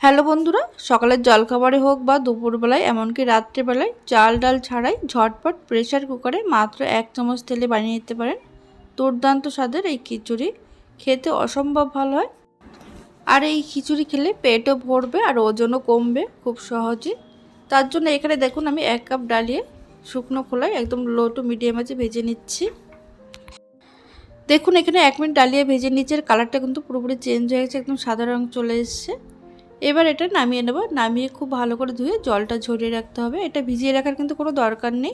Hello বন্ধুরা, সকালের জলখাবারে হোক বা দুপুরবেলায় এমনকি রাত্রেবেলায় চাল ডাল ছাড়াই ঝটপট প্রেসার কুকারে মাত্র 1 চামচ তেলে বানিয়ে নিতে পারেন দুর্দান্ত স্বাদের এই খিচুড়ি। খেতে অসম্ভব ভালো হয়, আর এই খিচুড়ি খেলে পেটও ভরবে আর ওজনও কমবে খুব সহজে। তার জন্য এখানে দেখুন আমি 1 কাপ ডালিয়ে শুকনো খোলায় একদম লো টু মিডিয়াম আঁচে ভেজে নিচ্ছি। দেখুন এখানে 1 মিনিট ডালিয়ে ভেজে নিচ্ছে, কালারটা কিন্তু পুরোপুরি চেঞ্জ হয়ে গেছে, একদম সাদা রং চলে এসছে। এবার এটা নামিয়ে নেব। নামিয়ে খুব ভালো করে ধুয়ে জলটা ঝরিয়ে রাখতে হবে। এটা ভিজিয়ে রাখার কিন্তু কোনো দরকার নেই।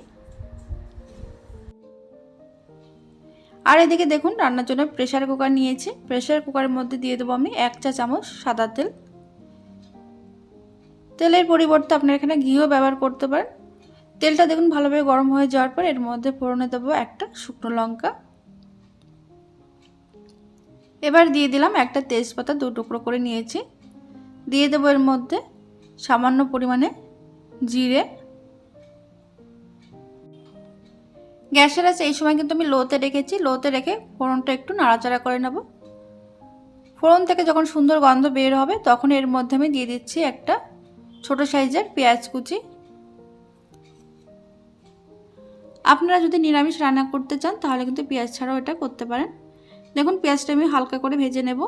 আর এদিকে দেখুন রান্নার জন্য প্রেসার কুকার নিয়েছি। প্রেসার কুকারের মধ্যে দিয়ে দেবো আমি 1 চা চামচ সাদা তেল। তেলের পরিবর্তে আপনারা এখানে ঘিও ব্যবহার করতে পারেন। তেলটা দেখুন ভালোভাবে গরম হয়ে যাওয়ার পর এর মধ্যে ফোড়নে দেবো একটা শুকনো লঙ্কা। এবার দিয়ে দিলাম একটা তেজপাতা 2 টুকরো করে নিয়েছি। দিয়ে দেবো এর মধ্যে সামান্য পরিমাণে জিরে। গ্যাসের আঁচ এই সময় কিন্তু আমি লোতে রেখেছি। লোতে রেখে ফোড়নটা একটু নাড়াচাড়া করে নেব। ফোড়ন থেকে যখন সুন্দর গন্ধ বের হবে তখন এর মধ্যে আমি দিয়ে দিচ্ছি একটা ছোট সাইজের পেঁয়াজ কুচি। আপনারা যদি নিরামিষ রান্না করতে চান তাহলে কিন্তু পেঁয়াজ ছাড়াও এটা করতে পারেন। দেখুন পেঁয়াজটা আমি হালকা করে ভেজে নেব।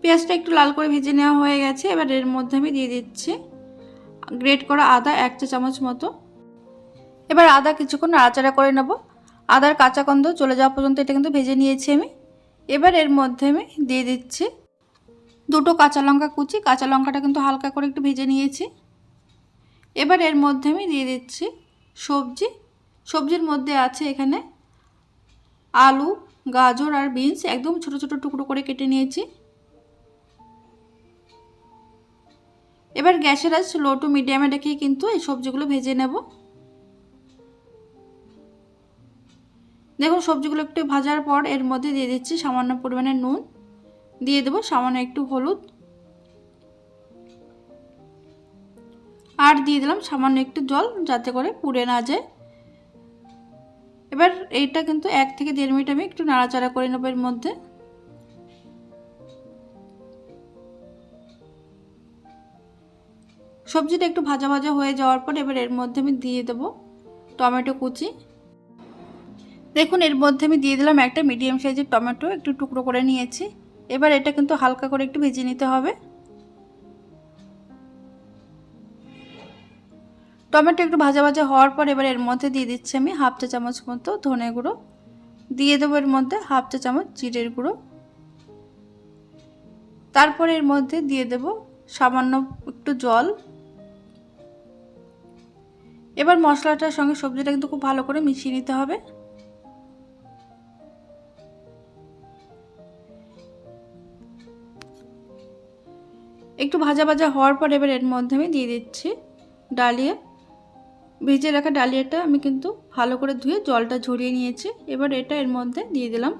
পেঁয়াজটা একটু লাল করে ভেজে নেওয়া হয়ে গেছে। এবার এর মধ্যে আমি দিয়ে দিচ্ছি গ্রেট করা আদা 1 চা চামচ মতো। এবার আদা কিছুক্ষণ নাড়াচাড়া করে নেব। আদার কাঁচা গন্ধ চলে যাওয়া পর্যন্ত এটা কিন্তু ভেজে নিয়েছি আমি। এবার এর মধ্যে আমি দিয়ে দিচ্ছি 2টো কাঁচা লঙ্কা কুচি। কাঁচা লঙ্কাটা কিন্তু হালকা করে একটু ভেজে নিয়েছি। এবার এর মধ্যে আমি দিয়ে দিচ্ছি সবজির মধ্যে আছে এখানে আলু, গাজর আর বিনস একদম ছোট ছোট টুকরো করে কেটে নিয়েছি। এবার গ্যাসের আঁচ লো টু মিডিয়ামে রেখে কিন্তু এই সবজিগুলো ভেজে নেব। দেখুন সবজিগুলো একটু ভাজার পর এর মধ্যে দিয়ে দিচ্ছি সামান্য পরিমাণে নুন। দিয়ে দেবো সামান্য একটু হলুদ। আর দিয়ে দিলাম সামান্য একটু জল যাতে করে পুড়ে না যায়। এবার এইটা কিন্তু 1 থেকে 1.5 মিনিট আমি একটু নাড়াচাড়া করে নেব। এর মধ্যে সবজিটা একটু ভাজা ভাজা হয়ে যাওয়ার পর এবার এর মধ্যে আমি দিয়ে দেব টমেটো কুচি। দেখুন এর মধ্যে আমি দিয়ে দিলাম একটা মিডিয়াম সাইজের টমেটো একটু টুকরো করে নিয়েছি। এবার এটা কিন্তু হালকা করে একটু ভেজে নিতে হবে। টমেটো একটু ভাজা ভাজা হওয়ার পর এবার এর মধ্যে দিয়ে দিচ্ছি আমি 1/2 চা চামচ মতো ধনে গুঁড়ো। দিয়ে দেবো এর মধ্যে 1/2 চা চামচ জিরের গুঁড়ো। তারপর এর মধ্যে দিয়ে দেব সামান্য একটু জল। এবার মশলাটার সঙ্গে সবজিটা কিন্তু খুব ভালো করে মিশিয়ে নিতে হবে। একটু ভাজা ভাজা হওয়ার পর এবার এর মধ্যে আমি দিয়ে দিচ্ছি ডালিয়া। ভেজে রাখা ডালিয়াটা আমি কিন্তু ভালো করে ধুয়ে জলটা ঝরিয়ে নিয়েছি। এবার এটা এর মধ্যে দিয়ে দিলাম।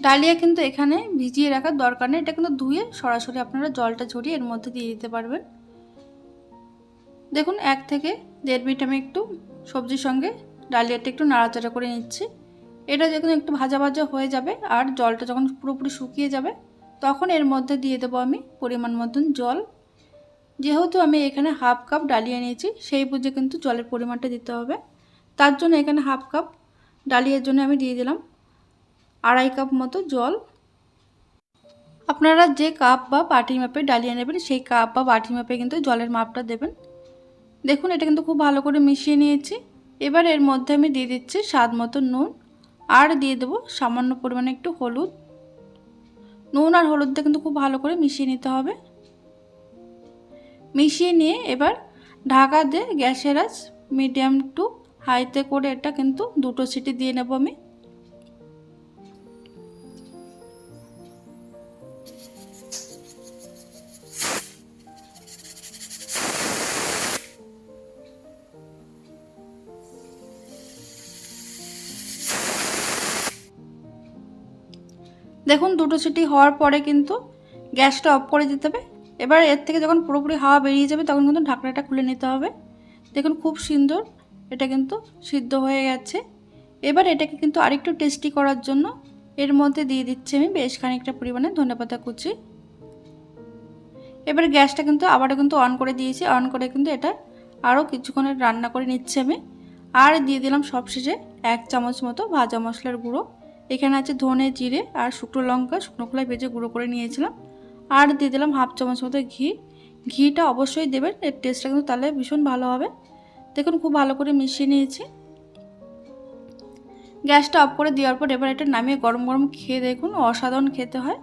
ডালিয়া কিন্তু এখানে ভিজিয়ে রাখার দরকার নেই, এটা কিন্তু ধুয়ে সরাসরি আপনারা জলটা ঝরিয়ে এর মধ্যে দিয়ে দিতে পারবেন। দেখুন 1 থেকে 1.5 মিনিট আমি একটু সবজির সঙ্গে ডালিয়াটা একটু নাড়াচাড়া করে নিচ্ছি। এটা যখন একটু ভাজা ভাজা হয়ে যাবে আর জলটা যখন পুরোপুরি শুকিয়ে যাবে তখন এর মধ্যে দিয়ে দেবো আমি পরিমাণ মতন জল। যেহেতু আমি এখানে 1/2 কাপ ডালিয়া নিয়েছি সেই বুঝে কিন্তু জলের পরিমাণটা দিতে হবে। তার জন্য এখানে 1/2 কাপ ডালিয়ার জন্য আমি দিয়ে দিলাম 2.5 কাপ মতো জল। আপনারা যে কাপ বা বাটি মাপে ডালিয়া নেবেন সেই কাপ বা বাটি মাপে কিন্তু জলের মাপটা দেবেন। দেখুন এটা কিন্তু খুব ভালো করে মিশিয়ে নিয়েছি। এবার এর মধ্যে আমি দিয়ে দিচ্ছি স্বাদ মতো নুন আর দিয়ে দেবো সামান্য পরিমাণে একটু হলুদ। নুন আর হলুদটা কিন্তু খুব ভালো করে মিশিয়ে নিতে হবে। মিশিয়ে নিয়ে এবার ঢাকা দিয়ে গ্যাসের আঁচ মিডিয়াম টু হাইতে করে এটা কিন্তু 2টো সিটি দিয়ে নেব আমি। দেখুন 2টো সিটি হওয়ার পরে কিন্তু গ্যাসটা অফ করে দিতে হবে। এবার এর থেকে যখন পুরোপুরি হাওয়া বেরিয়ে যাবে তখন কিন্তু ঢাকনাটা খুলে নিতে হবে। দেখুন খুব সুন্দর এটা কিন্তু সিদ্ধ হয়ে গেছে। এবার এটাকে কিন্তু আরেকটু টেস্টি করার জন্য এর মধ্যে দিয়ে দিচ্ছি আমি বেশ খানিকটা পরিমাণে ধনেপাতা কুচি। এবার গ্যাসটা কিন্তু আবারও কিন্তু অন করে দিয়েছি। অন করে কিন্তু এটা আরও কিছুক্ষণের রান্না করে নিচ্ছি আমি। আর দিয়ে দিলাম সবশেষে 1 চামচ মতো ভাজা মশলার গুঁড়ো। এখানে আছে ধনে, জিরে আর শুকনো লঙ্কা শুকনো খোলায় ভেজে গুঁড়ো করে নিয়েছিলাম। আর দিয়ে দিলাম 1/2 চামচ মতো ঘি। ঘিটা অবশ্যই দেবেন, এর টেস্টটা কিন্তু তাহলে ভীষণ ভালো হবে। দেখুন খুব ভালো করে মিশিয়ে নিয়েছি। গ্যাসটা অফ করে দেওয়ার পর এবার এটা নামিয়ে গরম গরম খেয়ে দেখুন, অসাধারণ খেতে হয়।